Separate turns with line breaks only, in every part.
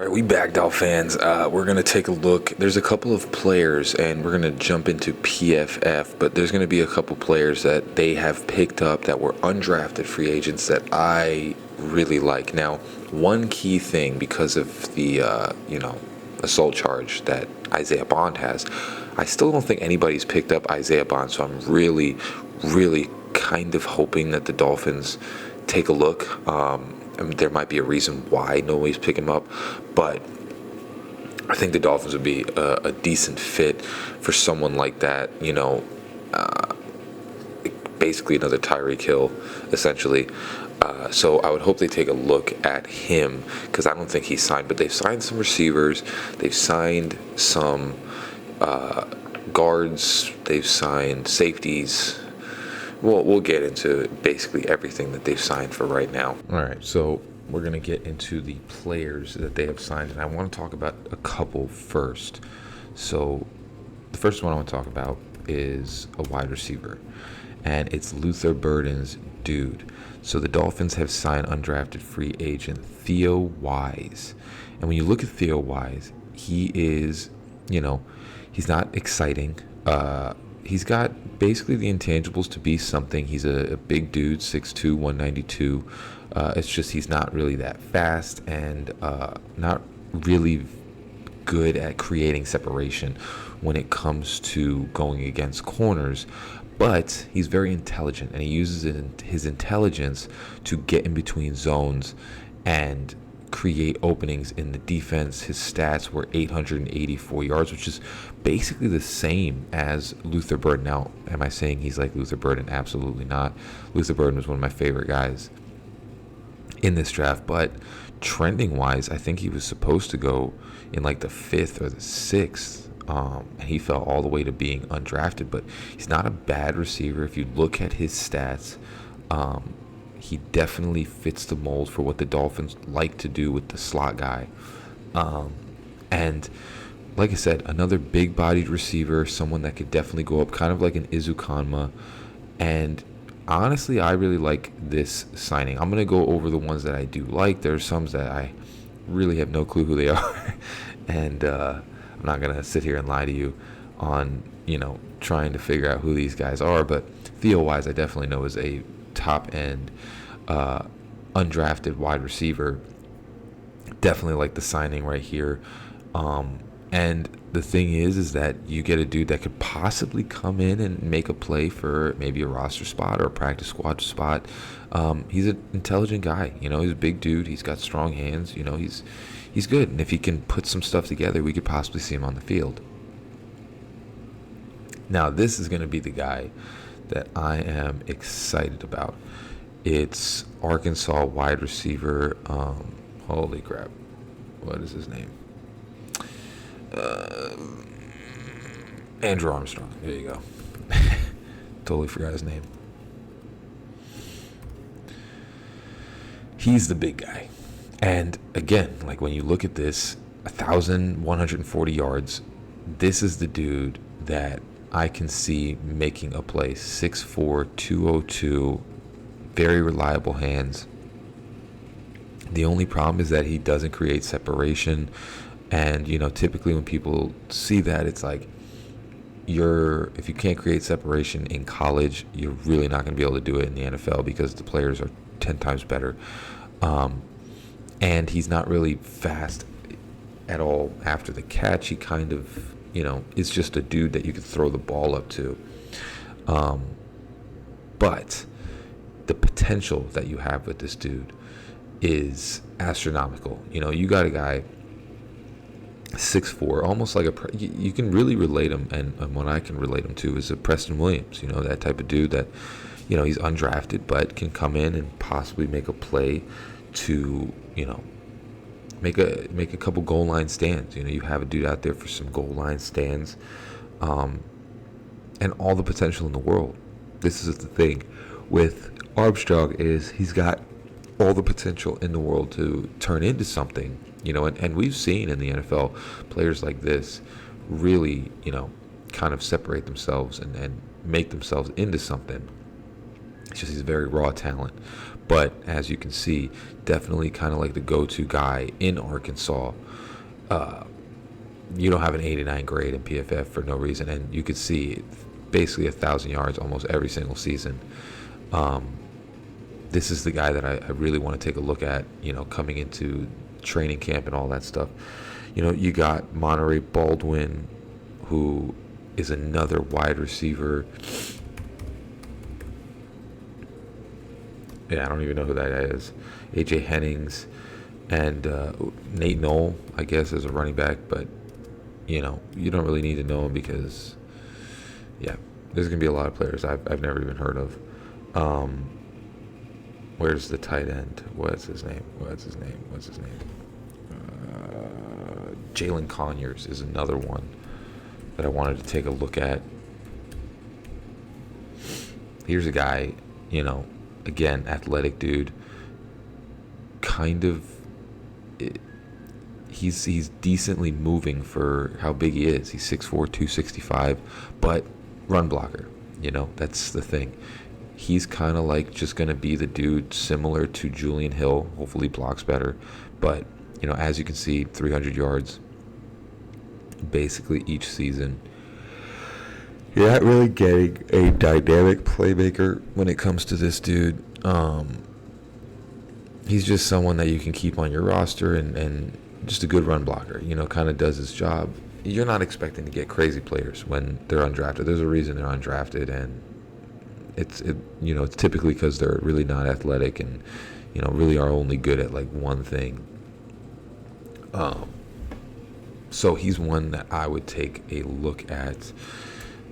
right, we backed out, fans. We're going to take a look. There's a couple of players, and we're going to jump into PFF, but there's going to be a couple players that they have picked up that were undrafted free agents that I really like. Now, one key thing, because of the, assault charge that Isaiah Bond has, I still don't think anybody's picked up Isaiah Bond, so I'm really, really kind of hoping that the Dolphins take a look. I mean, there might be a reason why nobody's picking him up, but I think the Dolphins would be a decent fit for someone like that. Basically another Tyreek Hill, essentially. So I would hope they take a look at him, because I don't think he's signed. But they've signed some receivers, they've signed some guards, they've signed safeties. We'll get into basically everything that they've signed for right now. All right, so we're going to get into the players that they have signed, and I want to talk about a couple first. So the first one I want to talk about is a wide receiver, and it's Luther Burden's dude. So the Dolphins have signed undrafted free agent Theo Wease. And when you look at Theo Wease, he is, he's not exciting. He's got basically the intangibles to be something. He's a big dude, 6'2", 192. It's just he's not really that fast and not really good at creating separation when it comes to going against corners. But he's very intelligent, and he uses his intelligence to get in between zones and create openings in the defense. His stats were 884 yards, which is basically the same as Luther Burden. Now, am I saying he's like Luther Burden? Absolutely not. Luther Burden was one of my favorite guys in this draft, but trending wise, I think he was supposed to go in like the 5th or the 6th. And he fell all the way to being undrafted, but he's not a bad receiver. If you look at his stats, he definitely fits the mold for what the Dolphins like to do with the slot guy. And like I said, another big-bodied receiver, someone that could definitely go up, kind of like an Izukanma. And honestly, I really like this signing. I'm going to go over the ones that I do like. There's some that I really have no clue who they are. And I'm not going to sit here and lie to you on, trying to figure out who these guys are. But Theo Wease, I definitely know, is a top-end undrafted wide receiver. Definitely like the signing right here. And the thing is that you get a dude that could possibly come in and make a play for maybe a roster spot or a practice squad spot. He's an intelligent guy. He's a big dude. He's got strong hands. He's good. And if he can put some stuff together, we could possibly see him on the field. Now, this is going to be the guy that I am excited about. It's Arkansas wide receiver. Holy crap. What is his name? Andrew Armstrong. There you go. Totally forgot his name. He's the big guy. And again, like when you look at this, 1,140 yards, this is the dude that I can see making a play. 6'4", 202, very reliable hands. The only problem is that he doesn't create separation. And, typically when people see that, it's like if you can't create separation in college, you're really not going to be able to do it in the NFL because the players are 10 times better. And he's not really fast at all after the catch. He kind of, is just a dude that you could throw the ball up to. But the potential that you have with this dude is astronomical. You got a guy 6'4", almost like you can really relate him, and what I can relate him to is a Preston Williams, that type of dude that, he's undrafted but can come in and possibly make a play to, make a couple goal line stands. You have a dude out there for some goal line stands, and all the potential in the world. This is the thing with Armstrong, is he's got all the potential in the world to turn into something. And we've seen in the NFL players like this really, kind of separate themselves and make themselves into something. It's just he's a very raw talent. But as you can see, definitely kind of like the go-to guy in Arkansas. You don't have an 89 grade in PFF for no reason, and you could see basically 1,000 yards almost every single season. This is the guy that I really want to take a look at, coming into training camp and all that stuff. You got Monterey Baldwin, who is another wide receiver. Yeah, I don't even know who that is. AJ Hennings and Nate Knoll, I guess, as a running back, but you don't really need to know him because, yeah, there's gonna be a lot of players I've never even heard of. Where's the tight end? What's his name? Jalen Conyers is another one that I wanted to take a look at. Here's a guy, again, athletic dude. He's decently moving for how big he is. He's 6'4", 265, but run blocker. That's the thing. He's kind of like just going to be the dude similar to Julian Hill. Hopefully blocks better. But, as you can see, 300 yards basically each season. You're not really getting a dynamic playmaker when it comes to this dude. He's just someone that you can keep on your roster and just a good run blocker, kind of does his job. You're not expecting to get crazy players when they're undrafted. There's a reason they're undrafted, and it's typically because they're really not athletic and, really are only good at like one thing. So he's one that I would take a look at.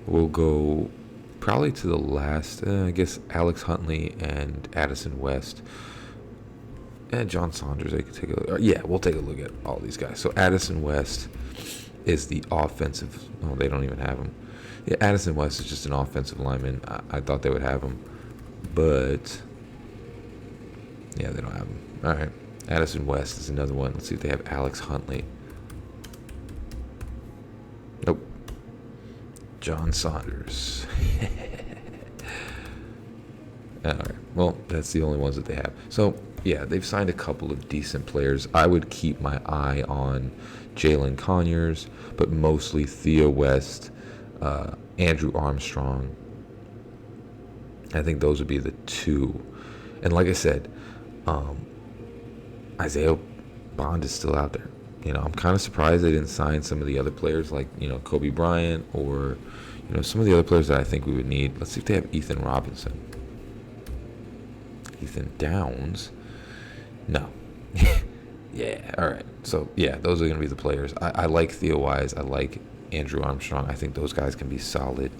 We'll go probably to the last, I guess, Alex Huntley and Addison West. And John Saunders, I could take a look. Yeah, we'll take a look at all these guys. So Addison West is the offensive. Oh, they don't even have him. Yeah, Addison West is just an offensive lineman. I thought they would have him, but yeah, they don't have him. All right, Addison West is another one. Let's see if they have Alex Huntley. Nope. John Saunders. All right. Well, that's the only ones that they have. So, yeah, they've signed a couple of decent players. I would keep my eye on Jalen Conyers, but mostly Theo West, Andrew Armstrong. I think those would be the two. And like I said, Isaiah Bond is still out there. I'm kind of surprised they didn't sign some of the other players like, Kobe Bryant or, some of the other players that I think we would need. Let's see if they have Ethan Robinson. Ethan Downs? No. Yeah, all right. So, yeah, those are going to be the players. I like Theo Wease. I like Andrew Armstrong. I think those guys can be solid.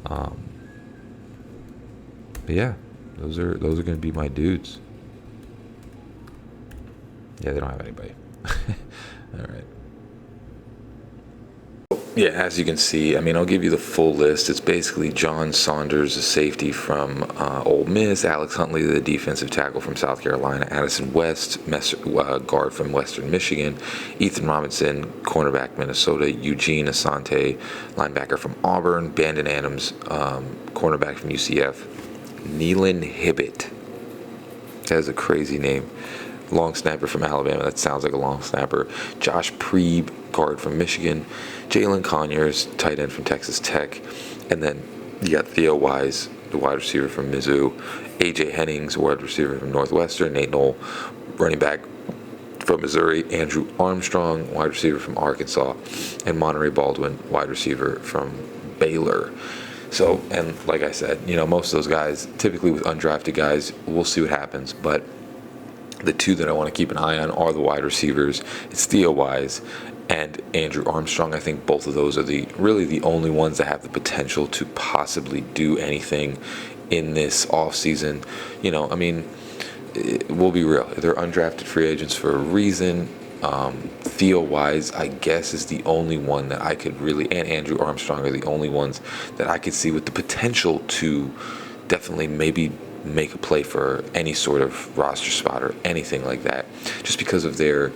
But, yeah, those are going to be my dudes. Yeah, they don't have anybody. All right. Yeah, as you can see, I'll give you the full list. It's basically John Saunders, the safety from Ole Miss, Alex Huntley, the defensive tackle from South Carolina, Addison West, guard from Western Michigan, Ethan Robinson, cornerback Minnesota, Eugene Asante, linebacker from Auburn, Bandon Adams, cornerback from UCF, Neelan Hibbett. That is a crazy name. Long snapper from Alabama. That sounds like a long snapper. Josh Preeb, guard from Michigan. Jalen Conyers, tight end from Texas Tech. And then you got Theo Wease, the wide receiver from Mizzou. AJ Hennings, wide receiver from Northwestern. Nate Knoll, running back from Missouri. Andrew Armstrong, wide receiver from Arkansas. And Monterey Baldwin, wide receiver from Baylor. So, and like I said, most of those guys, typically with undrafted guys, we'll see what happens. But the two that I want to keep an eye on are the wide receivers. It's Theo Wease and Andrew Armstrong. I think both of those are really the only ones that have the potential to possibly do anything in this offseason. We'll be real. They're undrafted free agents for a reason. Theo Wease, I guess, is the only one that I could really, and Andrew Armstrong are the only ones that I could see with the potential to definitely maybe make a play for any sort of roster spot or anything like that, just because of their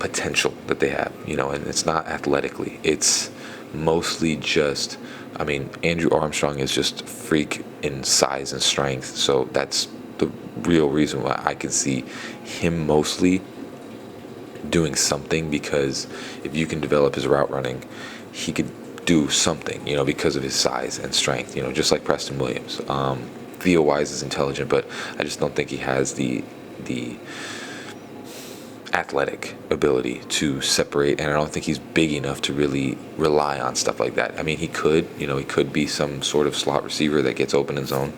potential that they have, and it's not athletically. It's mostly just I mean, Andrew Armstrong is just a freak in size and strength, so that's the real reason why I can see him mostly doing something, because if you can develop his route running, he could do something, because of his size and strength, just like Preston Williams. Theo Wease is intelligent, but I just don't think he has the athletic ability to separate, and I don't think he's big enough to really rely on stuff like that. I mean, he could be some sort of slot receiver that gets open in zone.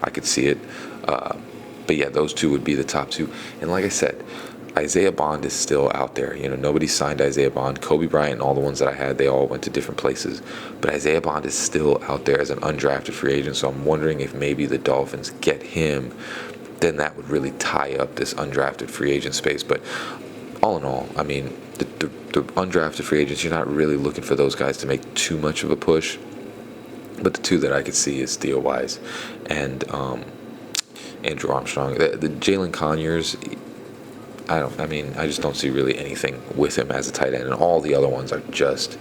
I could see it. But yeah, those two would be the top two. And like I said, Isaiah Bond is still out there. Nobody signed Isaiah Bond. Kobe Bryant and all the ones that I had, they all went to different places. But Isaiah Bond is still out there as an undrafted free agent, so I'm wondering if maybe the Dolphins get him, then that would really tie up this undrafted free agent space. But all in all, I mean, the undrafted free agents, you're not really looking for those guys to make too much of a push. But the two that I could see is Theo Wease and Andrew Armstrong. The Jalen Conyers, I just don't see really anything with him as a tight end, and all the other ones are just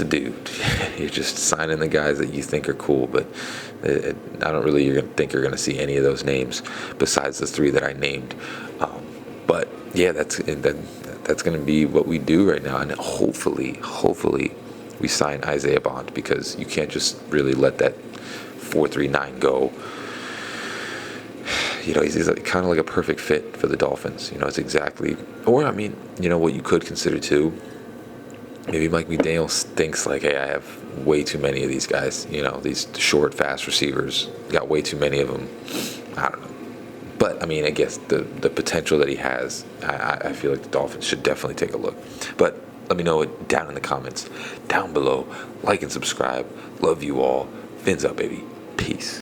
a dude. You're just signing the guys that you think are cool, but I don't really think you're going to see any of those names besides the three that I named. But yeah, that's going to be what we do right now, and hopefully we sign Isaiah Bond, because you can't just really let that 4.39 go. He's kind of like a perfect fit for the Dolphins. It's exactly, or what you could consider too. Maybe Mike McDaniel thinks like, hey, I have way too many of these guys. These short, fast receivers, got way too many of them. I don't know. But, I guess the potential that he has, I feel like the Dolphins should definitely take a look. But let me know it down in the comments, down below. Like and subscribe. Love you all. Fins up, baby. Peace.